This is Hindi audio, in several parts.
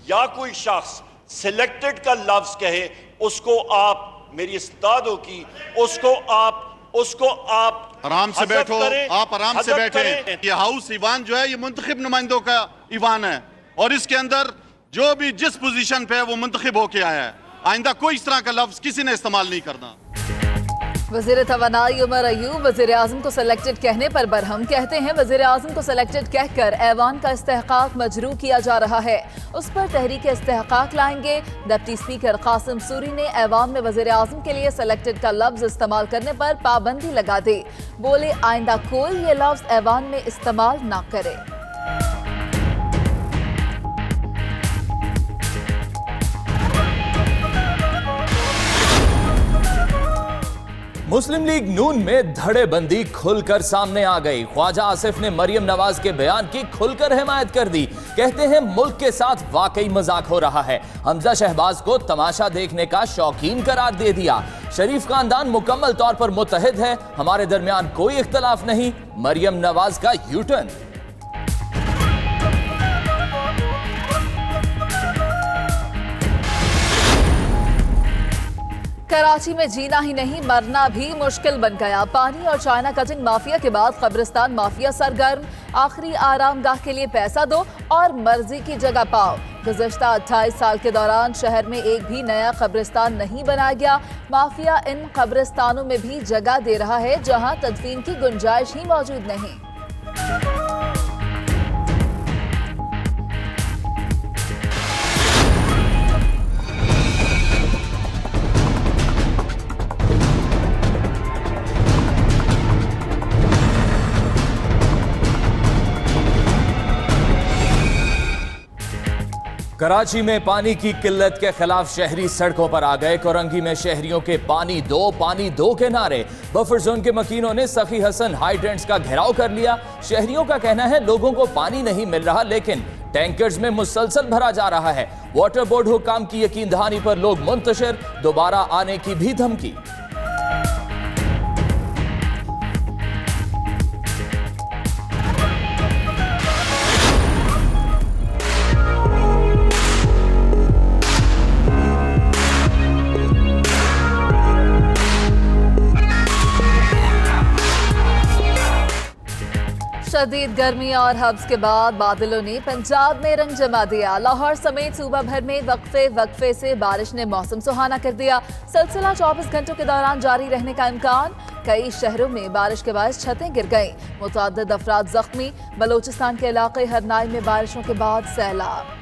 या कोई शख्स सिलेक्टेड का लफ्ज कहे, उसको आप, मेरी इस्तादों की, उसको आप आराम से बैठो, आप आराम से बैठे। ये हाउस ईवान जो है ये मुंतखब नुमाइंदों का ईवान है और इसके अंदर जो भी जिस पोजीशन पे है वो मुंतखब होके आया है। आइंदा कोई इस तरह का लफ्ज किसी ने इस्तेमाल नहीं करना। वज़ीर तवानाई उमर अयूब वज़ीर आज़म को सिलेक्टेड कहने पर बरहम, कहते हैं वज़ीर आज़म को सिलेक्टेड कहकर ऐवान का इस्तेहकाक मजरू किया जा रहा है, उस पर तहरीक इस्तेहकाक लाएंगे। डिप्टी स्पीकर कासिम सूरी ने ऐवान में वज़ीर आज़म के लिए सिलेक्टेड का लफ्ज इस्तेमाल करने पर पाबंदी लगा दी। बोले आइंदा कोई ये लफ्ज ऐवान में इस्तेमाल ना करे। मुस्लिम लीग नून में धड़ेबंदी खुलकर सामने आ गई। ख्वाजा आसिफ ने मरियम नवाज के बयान की खुलकर हिमायत कर दी। कहते हैं मुल्क के साथ वाकई मजाक हो रहा है। हमजा शहबाज को तमाशा देखने का शौकीन करार दे दिया। शरीफ खानदान मुकम्मल तौर पर मुत्तहिद है, हमारे दरमियान कोई इख्तलाफ नहीं। मरियम नवाज का यू टर्न। कराची में जीना ही नहीं मरना भी मुश्किल बन गया। पानी और चाइना कटिंग माफिया के बाद कब्रिस्तान माफिया सरगर्म। आखिरी आरामगाह के लिए पैसा दो और मर्जी की जगह पाओ। गुज़श्ता 28 साल के दौरान शहर में एक भी नया कब्रिस्तान नहीं बनाया गया। माफिया इन कब्रिस्तानों में भी जगह दे रहा है जहां तदफीन की गुंजाइश ही मौजूद नहीं। कराची में पानी की किल्लत के खिलाफ शहरी सड़कों पर आ गए। कोरंगी में शहरियों के पानी दो के नारे। बफर जोन के मकीनों ने सखी हसन हाइड्रेंट्स का घेराव कर लिया। शहरियों का कहना है लोगों को पानी नहीं मिल रहा, लेकिन टैंकर्स में मुसलसल भरा जा रहा है। वाटर बोर्ड हुकाम की यकीन दहानी पर लोग मुंतशिर, दोबारा आने की भी धमकी। शदीद गर्मी और हब्स के बाद बादलों ने पंजाब में रंग जमा दिया। लाहौर समेत सूबा भर में वक्फे से बारिश ने मौसम सुहाना कर दिया। सिलसिला 24 घंटों के दौरान जारी रहने का इम्कान। कई शहरों में बारिश के बाद छतें गिर गईं। मुतअद्दिद अफराद जख्मी। बलोचिस्तान के इलाके हरनाई में बारिशों के बाद सैलाब।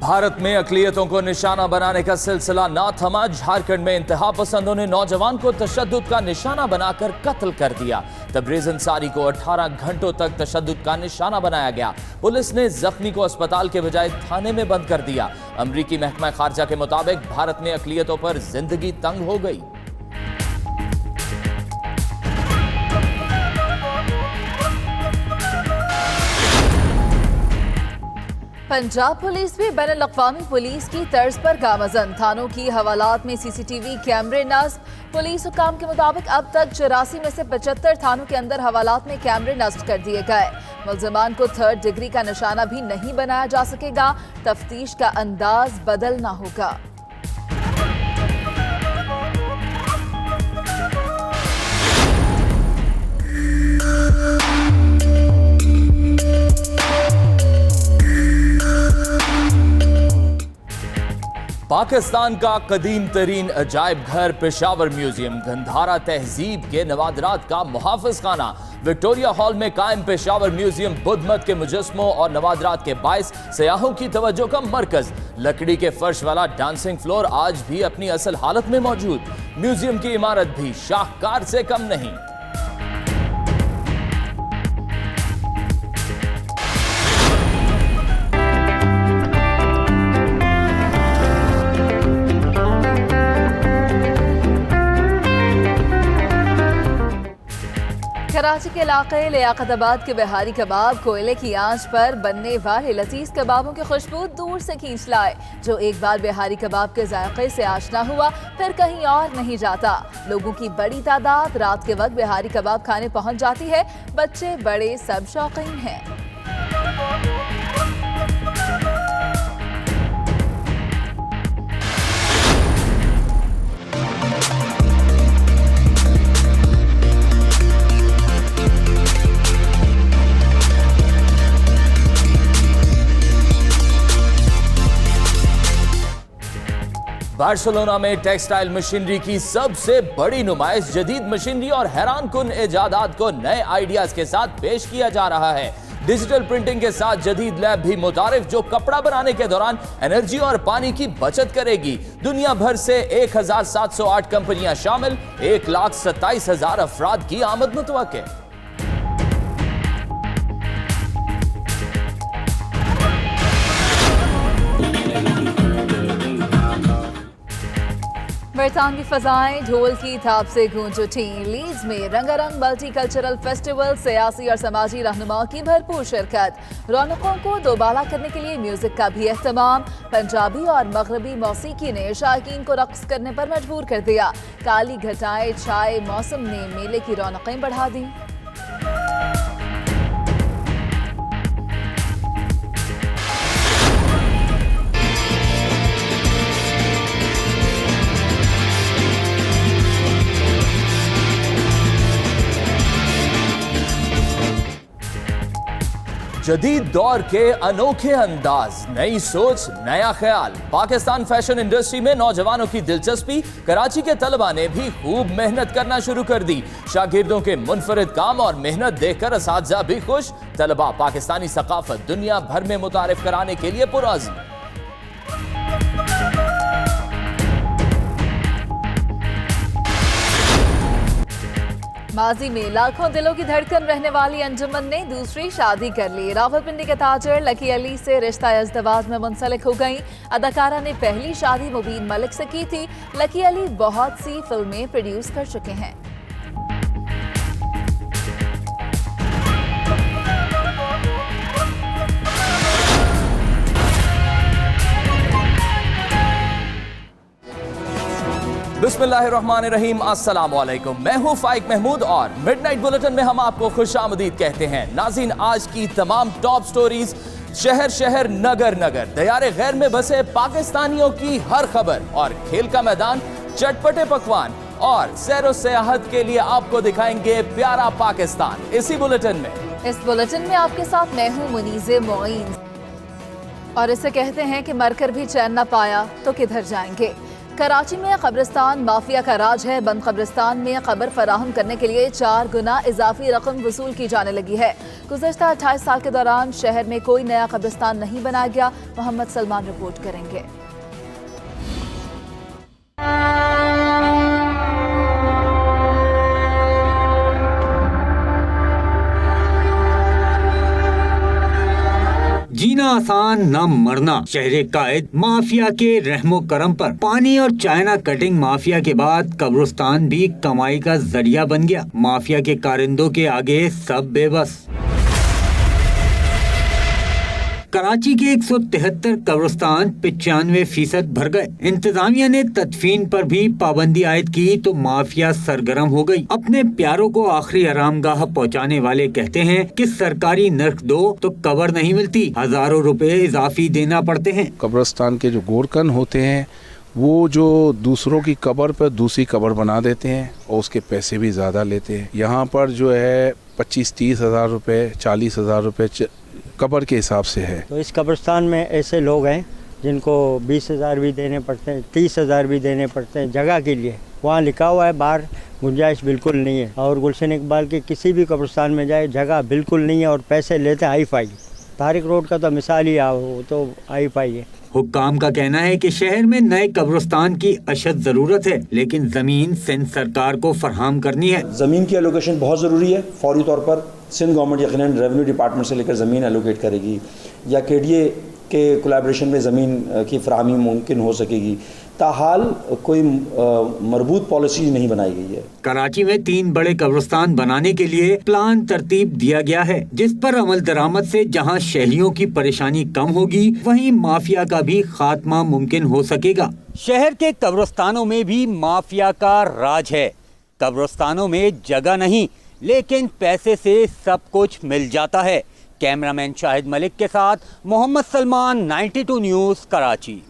भारत में अक़लियतों को निशाना बनाने का सिलसिला ना थमा। झारखंड में इंतहा पसंदों ने नौजवान को तशद्दुद का निशाना बनाकर कत्ल कर दिया। तबरेज़ अंसारी को 18 घंटों तक तशद्दुद का निशाना बनाया गया। पुलिस ने जख्मी को अस्पताल के बजाय थाने में बंद कर दिया। अमरीकी महकमा खारजा के मुताबिक भारत में अक़लियतों पर जिंदगी तंग हो गई। पंजाब पुलिस भी बैनुल अक़वामी पुलिस की तर्ज पर गामज़न। थानों की हवालात में सीसीटीवी कैमरे नस्ब। पुलिस हुकाम के मुताबिक अब तक 84 में से 75 थानों के अंदर हवालात में कैमरे नस्ब कर दिए गए। मुल्ज़िमान को 3rd डिग्री का निशाना भी नहीं बनाया जा सकेगा। तफ्तीश का अंदाज बदलना होगा। पाकिस्तान का कदीम तरीन अजायब घर पेशावर म्यूजियम गंधारा तहजीब के नवादरात का मुहाफ़िज़ खाना विक्टोरिया हॉल में कायम पेशावर म्यूजियम बुद्ध मत के मुजस्मों और नवादरात के बाइस सयाहों की तवज्जो का मरकज। लकड़ी के फर्श वाला डांसिंग फ्लोर आज भी अपनी असल हालत में मौजूद। म्यूजियम की इमारत भी शाहकार से कम नहीं। कराची के इलाके लियाकताबाद के बिहारी कबाब कोयले की आंच पर बनने वाले लजीज कबाबों की खुशबू दूर से खींच लाए। जो एक बार बिहारी कबाब के जायके से आशना हुआ फिर कहीं और नहीं जाता। लोगों की बड़ी तादाद रात के वक्त बिहारी कबाब खाने पहुंच जाती है। बच्चे बड़े सब शौकीन हैं। बार्सिलोना में टेक्सटाइल मशीनरी की सबसे बड़ी नुमाइश जदीद मशीनरी और हैरानकुन इजादात को नए आइडियाज के साथ पेश किया जा रहा है। डिजिटल प्रिंटिंग के साथ जदीद लैब भी मुतारिफ जो कपड़ा बनाने के दौरान एनर्जी और पानी की बचत करेगी। दुनिया भर से 1708 कंपनियां शामिल, 1,27,000 अफराद की आमद मुतवक्के। बरतानवी फजाएं ढोल की थाप से गूंज उठी। लीड्स में रंगारंग मल्टी कल्चरल फेस्टिवल, सियासी और समाजी रहनुमाओं की भरपूर शिरकत। रौनकों को दोबाला करने के लिए म्यूजिक का भी एहतमाम। पंजाबी और मगरबी मौसीकी ने शायकीन को रक्स करने पर मजबूर कर दिया। काली घटाएं छाए मौसम ने मेले की रौनकें बढ़ा दी। जदीद दौर के अनोखे अंदाज, नई सोच, नया ख्याल। पाकिस्तान फैशन इंडस्ट्री में नौजवानों की दिलचस्पी। कराची के तलबा ने भी खूब मेहनत करना शुरू कर दी। शागिर्दों के मुनफरिद काम और मेहनत देखकर असातिज़ा भी खुश। तलबा पाकिस्तानी सकाफत दुनिया भर में मुतारिफ कराने के लिए पुरअज़्म। माजी में लाखों दिलों की धड़कन रहने वाली अंजुमन ने दूसरी शादी कर ली। रावलपिंडी के ताजर लकी अली से रिश्ता इज़्दिवाज में मुंसलिक हो गई। अदाकारा ने पहली शादी मुबीन मलिक से की थी। लकी अली बहुत सी फिल्में प्रोड्यूस कर चुके हैं। बिस्मिल्लाहिर्रहमानिर्रहीम, अस्सलाम वालेकुम। मैं हूं फाइक महमूद और मिडनाइट बुलेटिन में हम आपको खुशामदीद कहते हैं। नाज़रीन, आज की तमाम टॉप स्टोरीज, शहर शहर नगर नगर, दयारे गैर में बसे पाकिस्तानियों की हर खबर और खेल का मैदान, चटपटे पकवान और सैरो सियाहत के लिए आपको दिखाएंगे प्यारा पाकिस्तान इसी बुलेटिन में। इस बुलेटिन में आपके साथ मैं हूं मुनीज़े मोइन और इसे कहते हैं कि मरकर भी चैन न पाया तो किधर जाएंगे। कराची में कब्रिस्तान माफिया का राज है। बंद कब्रिस्तान में कब्र फराहम करने के लिए 4 गुना इजाफी रकम वसूल की जाने लगी है। गुज़श्ता 28 साल के दौरान शहर में कोई नया कब्रिस्तान नहीं बनाया गया। मोहम्मद सलमान रिपोर्ट करेंगे। जीना आसान न मरना। शहरे कायद माफिया के रहमो करम पर पानी और चाइना कटिंग माफिया के बाद कब्रिस्तान भी कमाई का जरिया बन गया। माफिया के कारिंदों के आगे सब बेबस। कराची के 173 कब्रिस्तान 95% भर गए। इंतजामिया ने तदफीन पर भी पाबंदी आयद की तो माफिया सरगर्म हो गई। अपने प्यारों को आखिरी आरामगाह पहुंचाने वाले कहते हैं कि सरकारी नर्क दो तो कब्र नहीं मिलती, हजारों रुपए इजाफी देना पड़ते हैं। कब्रिस्तान के जो गोरकन होते हैं वो जो दूसरों की कब्र पर दूसरी कब्र बना देते हैं और उसके पैसे भी ज़्यादा लेते हैं। यहाँ पर जो है 25-30 हज़ार रुपये, 40 हज़ार रुपये कब्र के हिसाब से है। तो इस कब्रिस्तान में ऐसे लोग हैं जिनको 20 हज़ार भी देने पड़ते हैं, 30 हज़ार भी देने पड़ते हैं जगह के लिए। वहाँ लिखा हुआ है बाहर गुंजाइश बिल्कुल नहीं है। और गुलशन इकबाल के किसी भी कब्रिस्तान में जाए जगह बिल्कुल नहीं है और पैसे लेते हैं हाई फाई। तारिक रोड का तो मिसाल ही वो तो हाई फाई है। हुक्काम का कहना है कि शहर में नए कब्रिस्तान की अशद जरूरत है, लेकिन जमीन सिंध सरकार को फराहम करनी है। ज़मीन की एलोकेशन बहुत ज़रूरी है। फौरी तौर पर सिंध गवर्नमेंट यकीनन रेवेन्यू डिपार्टमेंट से लेकर ज़मीन एलोकेट करेगी या KDA के कोलैबोरेशन में ज़मीन की फराहमी मुमकिन हो सकेगी। ताहाल कोई मरबूत पॉलिसी नहीं बनाई गई है। कराची में 3 बड़े कब्रिस्तान बनाने के लिए प्लान तरतीब दिया गया है, जिस पर अमल दरामद से जहां शहरियों की परेशानी कम होगी, वहीं माफिया का भी खात्मा मुमकिन हो सकेगा। शहर के कब्रिस्तानों में भी माफिया का राज है। कब्रिस्तानों में जगह नहीं, लेकिन पैसे से सब कुछ मिल जाता है। कैमरामैन शाहिद मलिक के साथ मोहम्मद सलमान, 92 न्यूज़, कराची।